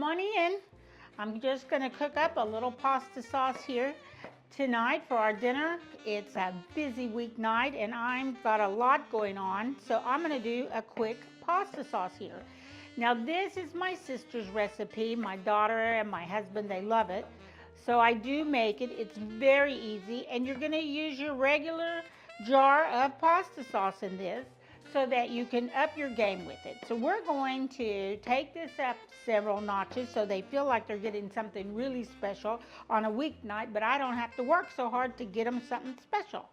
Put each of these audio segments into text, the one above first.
come on in. I'm just going to cook up a little pasta sauce here tonight for our dinner. It's a busy weeknight and I've got a lot going on, so I'm going to do a quick pasta sauce here. Now this is my sister's recipe. My daughter and my husband, they love it. So I do make it. It's very easy, and you're going to use your regular jar of pasta sauce in this so that you can up your game with it. So we're going to take this up several notches so they feel like they're getting something really special on a weeknight, but I don't have to work so hard to get them something special.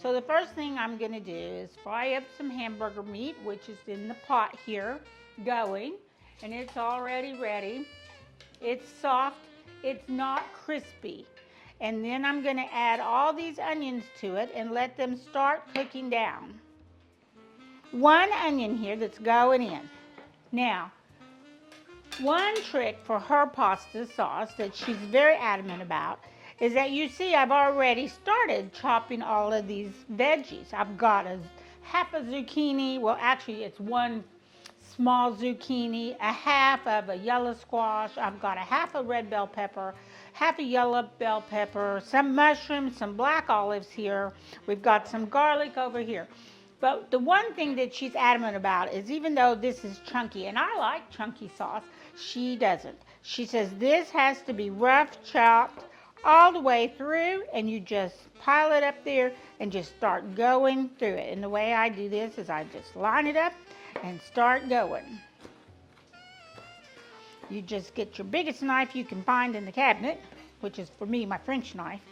So the first thing I'm going to do is fry up some hamburger meat, which is in the pot here going, and it's already ready. It's soft. It's not crispy. And then I'm going to add all these onions to it and let them start cooking down. One onion here that's going in. Now, one trick for her pasta sauce that she's very adamant about is that you see I've already started chopping all of these veggies. I've got half a zucchini, well actually it's one small zucchini, a half of a yellow squash, I've got a half a red bell pepper, half a yellow bell pepper, some mushrooms, some black olives here, we've got some garlic over here. But the one thing that she's adamant about is, even though this is chunky, and I like chunky sauce, she doesn't. She says this has to be rough chopped all the way through, and you just pile it up there and just start going through it. And the way I do this is I just line it up and start going. You just get your biggest knife you can find in the cabinet, which is for me my French knife.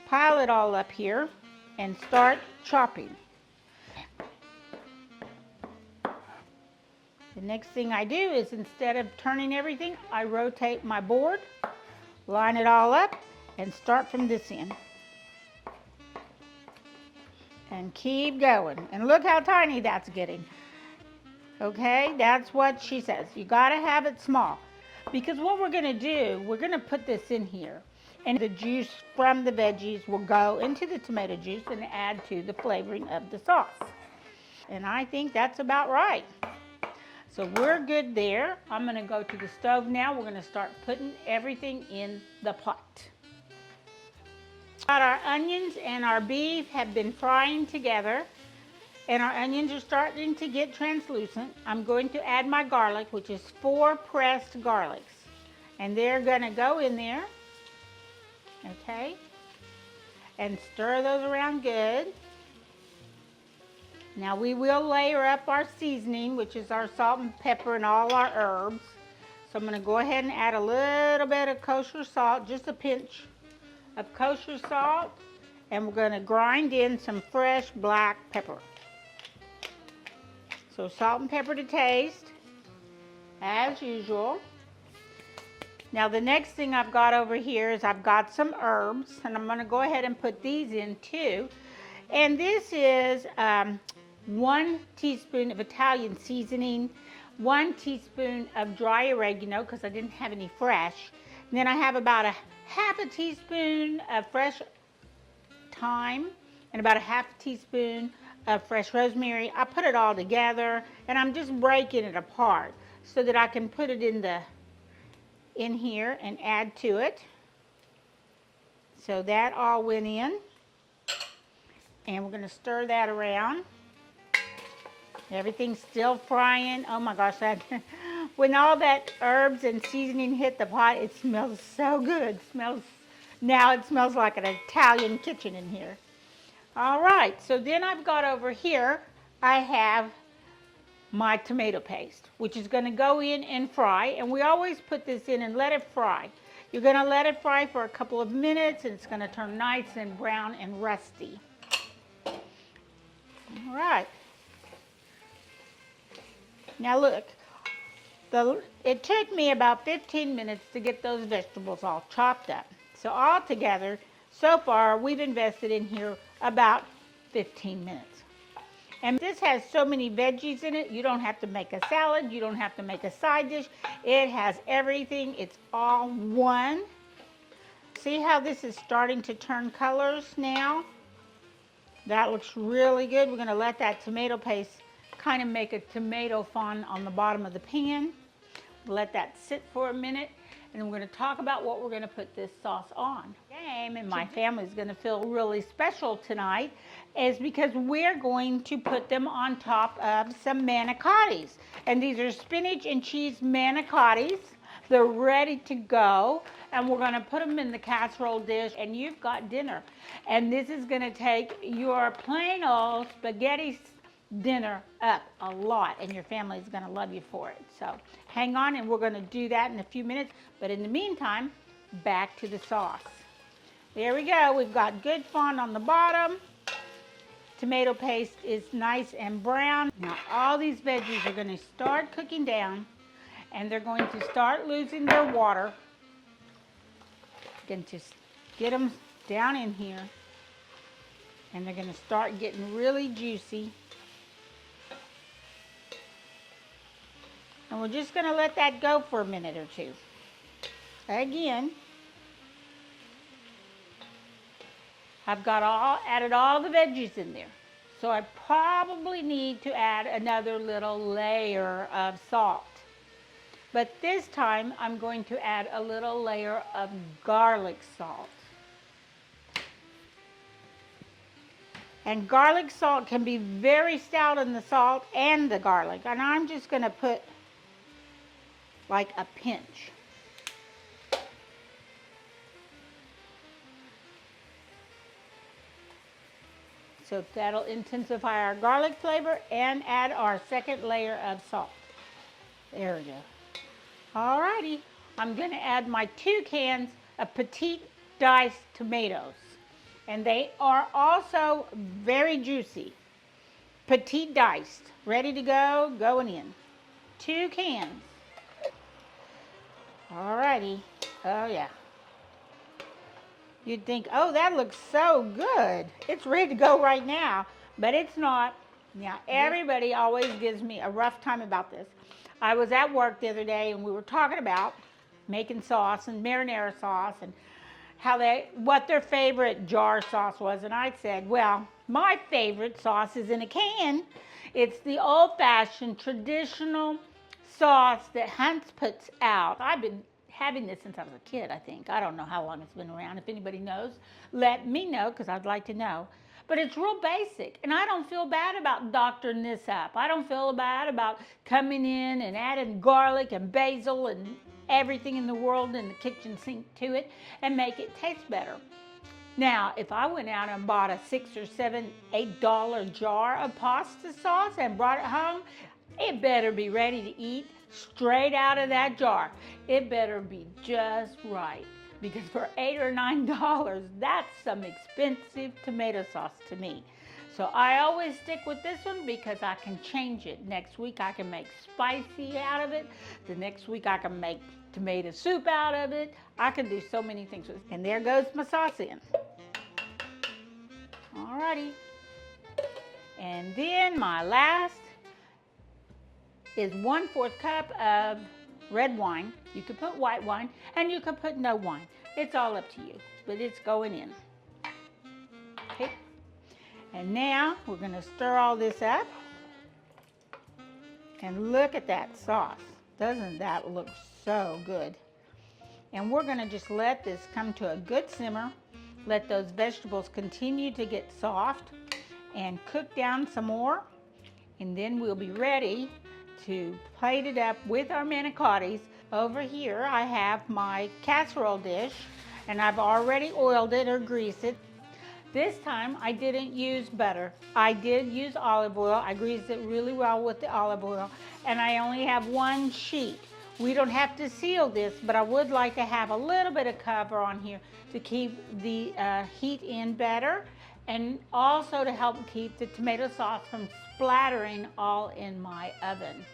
Pile it all up here and start chopping. The next thing I do is, instead of turning everything, I rotate my board, line it all up, and start from this end. And keep going. And look how tiny that's getting. Okay, that's what she says. You gotta have it small. Because what we're gonna do, we're gonna put this in here. And the juice from the veggies will go into the tomato juice and add to the flavoring of the sauce. And I think that's about right. So we're good there. I'm going to go to the stove now. We're going to start putting everything in the pot. Our onions and our beef have been frying together, and our onions are starting to get translucent. I'm going to add my garlic, which is 4 pressed garlics, and they're going to go in there, okay, and stir those around good. Now we will layer up our seasoning, which is our salt and pepper and all our herbs. So I'm going to go ahead and add a little bit of kosher salt, just a pinch of kosher salt. And we're going to grind in some fresh black pepper. So salt and pepper to taste, as usual. Now the next thing I've got over here is I've got some herbs, and I'm going to go ahead and put these in too. And this is 1 teaspoon of Italian seasoning, 1 teaspoon of dry oregano, because I didn't have any fresh. And then I have about a half a teaspoon of fresh thyme and about a half a teaspoon of fresh rosemary. I put it all together, and I'm just breaking it apart so that I can put it in here and add to it. So that all went in, and we're going to stir that around. Everything's still frying. Oh my gosh, when all that herbs and seasoning hit the pot, it smells so good. Now it smells like an Italian kitchen in here. All right, so then I've got over here, I have my tomato paste, which is going to go in and fry. And we always put this in and let it fry. You're going to let it fry for a couple of minutes, and it's going to turn nice and brown and rusty. All right. Now look, it took me about 15 minutes to get those vegetables all chopped up. So altogether, so far, we've invested in here about 15 minutes. And this has so many veggies in it, you don't have to make a salad, you don't have to make a side dish. It has everything, it's all one. See how this is starting to turn colors now? That looks really good. We're gonna let that tomato paste kind of make a tomato fond on the bottom of the pan. let that sit for a minute, and we're going to talk about what we're going to put this sauce on. And my family's going to feel really special tonight is because we're going to put them on top of some manicottis. And these are spinach and cheese manicottis. They're ready to go, and we're going to put them in the casserole dish, and you've got dinner. And this is going to take your plain old spaghetti dinner up a lot, and your family is going to love you for it. So hang on, and we're going to do that in a few minutes. But in the meantime, back to the sauce. There we go. We've got good fond on the bottom. Tomato paste is nice and brown. Now all these veggies are going to start cooking down, and they're going to start losing their water. Going to just get them down in here, and they're going to start getting really juicy. And we're just going to let that go for a minute or two. Again, I've got added all the veggies in there. So I probably need to add another little layer of salt. But this time I'm going to add a little layer of garlic salt. And garlic salt can be very stout in the salt and the garlic. And I'm just going to put like a pinch. So that'll intensify our garlic flavor and add our second layer of salt. There we go. Alrighty, I'm going to add my 2 cans of petite diced tomatoes. And they are also very juicy. Petite diced, ready to go, going in. 2 cans. Alrighty, oh yeah. You'd think, oh, that looks so good. It's ready to go right now, but it's not. Now, everybody always gives me a rough time about this. I was at work the other day, and we were talking about making sauce and marinara sauce and what their favorite jar sauce was. And I said, well, my favorite sauce is in a can. It's the old-fashioned traditional sauce that Hunt's puts out. I've been having this since I was a kid, I think. I don't know how long it's been around. If anybody knows, let me know, because I'd like to know. But it's real basic, and I don't feel bad about doctoring this up. I don't feel bad about coming in and adding garlic and basil and everything in the world in the kitchen sink to it and make it taste better. Now, if I went out and bought a $6 or $7, $8 jar of pasta sauce and brought it home, it better be ready to eat straight out of that jar. It better be just right, because for $8 or $9, that's some expensive tomato sauce to me. So I always stick with this one because I can change it. Next week I can make spicy out of it. The next week I can make tomato soup out of it. I can do so many things with it. And there goes my sauce in. Alrighty. And then my last is 1/4 cup of red wine. You could put white wine, and you could put no wine. It's all up to you, but it's going in. Okay. And now we're going to stir all this up. And look at that sauce. Doesn't that look so good? And we're going to just let this come to a good simmer. Let those vegetables continue to get soft and cook down some more. And then we'll be ready to plate it up with our manicottis. Over here I have my casserole dish, and I've already oiled it or greased it. This time I didn't use butter. I did use olive oil. I greased it really well with the olive oil, and I only have 1 sheet. We don't have to seal this, but I would like to have a little bit of cover on here to keep the heat in better, and also to help keep the tomato sauce from splattering all in my oven.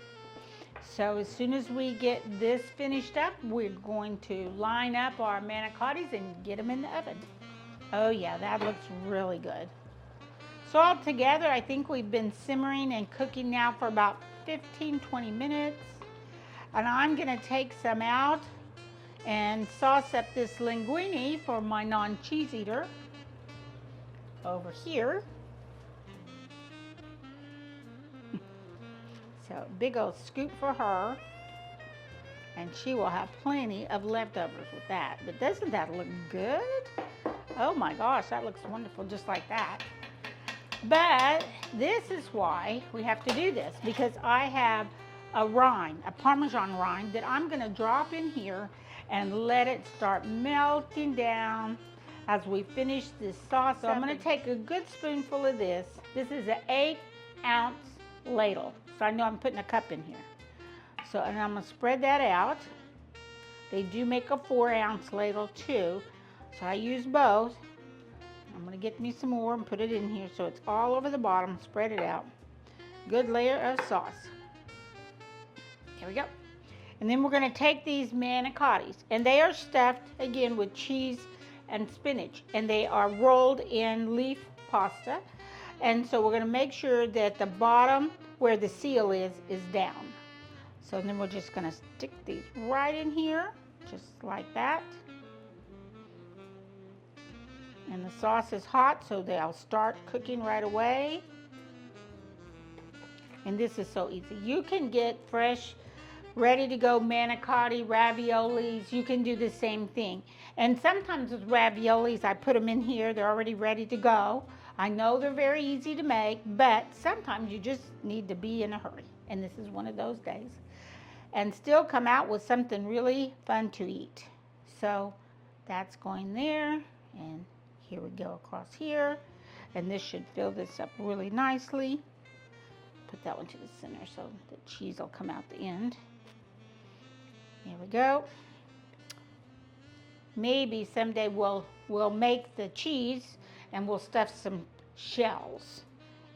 So as soon as we get this finished up, we're going to line up our manicottis and get them in the oven. Oh yeah, that looks really good. So all together, I think we've been simmering and cooking now for about 15-20 minutes. And I'm gonna take some out and sauce up this linguine for my non-cheese eater over here. So big old scoop for her. And she will have plenty of leftovers with that. But doesn't that look good? Oh my gosh, that looks wonderful just like that. But this is why we have to do this, because I have a rind, a Parmesan rind that I'm going to drop in here and let it start melting down as we finish this sauce. So I'm going to take a good spoonful of this. This is an 8-ounce ladle. So I know I'm putting a cup in here. So, and I'm going to spread that out. They do make a 4-ounce ladle too. So I use both. I'm going to get me some more and put it in here so it's all over the bottom. Spread it out. Good layer of sauce. There we go. And then we're going to take these manicottis, and they are stuffed again with cheese and spinach, and they are rolled in leaf pasta. And so we're going to make sure that the bottom where the seal is down. So then we're just going to stick these right in here, just like that. And the sauce is hot, so they'll start cooking right away. And this is so easy. You can get fresh, ready to go manicotti, raviolis. You can do the same thing. And sometimes with raviolis, I put them in here. They're already ready to go. I know they're very easy to make, but sometimes you just need to be in a hurry. And this is one of those days. And still come out with something really fun to eat. So that's going there. And here we go across here. And this should fill this up really nicely. Put that one to the center so the cheese will come out the end. There we go. Maybe someday we'll make the cheese and we'll stuff some shells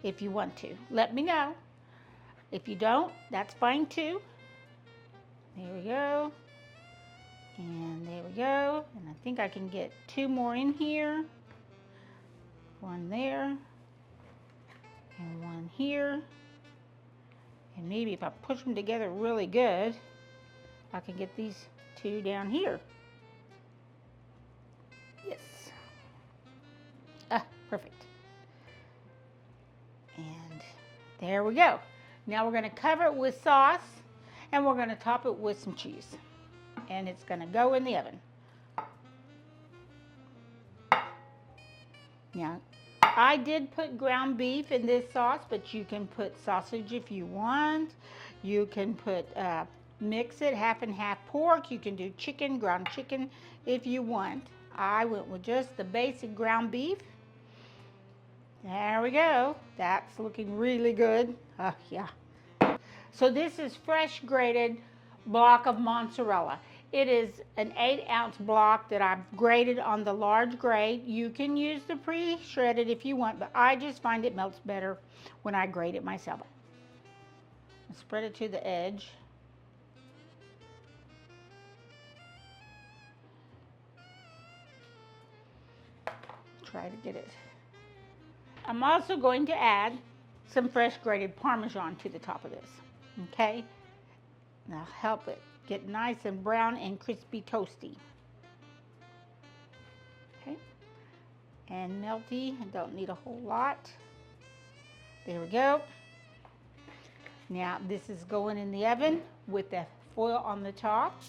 if you want to. Let me know. If you don't, that's fine too. There we go. And there we go. And I think I can get 2 more in here. One there. And one here. And maybe if I push them together really good, I can get these 2 down here. Yes. Ah, perfect. And there we go. Now we're going to cover it with sauce, and we're going to top it with some cheese. And it's going to go in the oven. Now, I did put ground beef in this sauce, but you can put sausage if you want. You can put, mix it half and half pork. You can do chicken, ground chicken if you want. I went with just the basic ground beef. There we go. That's looking really good. Yeah. So this is fresh grated block of mozzarella. It is an 8-ounce block that I've grated on the large grate. You can use the pre-shredded if you want, but I just find it melts better when I grate it myself. Spread it to the edge. Try to get it. I'm also going to add some fresh grated Parmesan to the top of this. Okay? Now help it get nice and brown and crispy toasty. Okay? And melty. I don't need a whole lot. There we go. Now this is going in the oven with the foil on the top.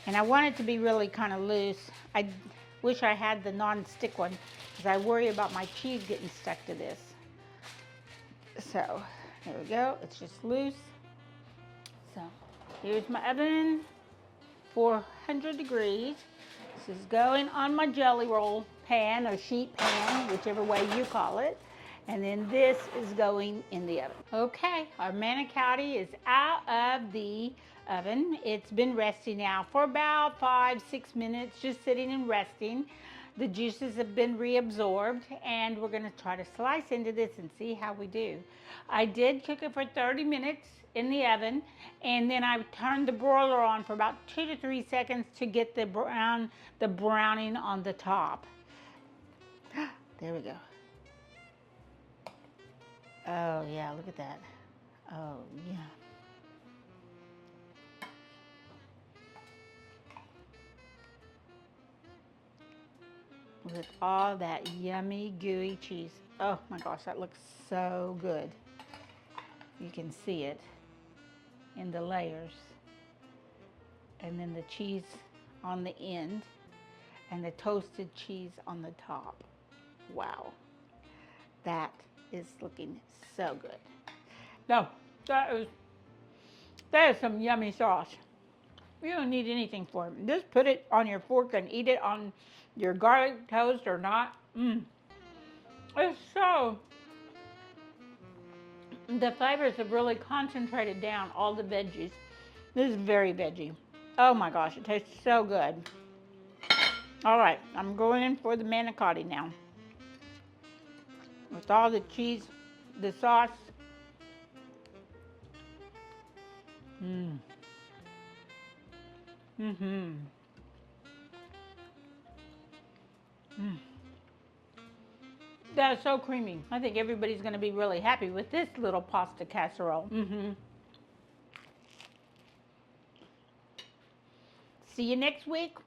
And I want it to be really kind of loose. I wish I had the non-stick one because I worry about my cheese getting stuck to this. So there we go. It's just loose. So here's my oven, 400 degrees. This is going on my jelly roll pan or sheet pan, whichever way you call it. And then this is going in the oven. Okay, our manicotti is out of the oven. It's been resting now for about 5-6 minutes, just sitting and resting. The juices have been reabsorbed, and we're gonna try to slice into this and see how we do. I did cook it for 30 minutes in the oven, and then I turned the broiler on for about 2 to 3 seconds to get the browning on the top. There we go. Oh yeah, look at that. Oh yeah. With all that yummy, gooey cheese. Oh my gosh, that looks so good. You can see it in the layers. And then the cheese on the end and the toasted cheese on the top. Wow. That is looking so good. No, that is some yummy sauce. You don't need anything for it. Just put it on your fork and eat it on your garlic toast or not. It's so, the flavors have really concentrated down all the veggies. This is very veggie. Oh my gosh, it tastes so good. All right, I'm going in for the manicotti now. With all the cheese, the sauce. That is so creamy. I think everybody's going to be really happy with this little pasta casserole. See you next week.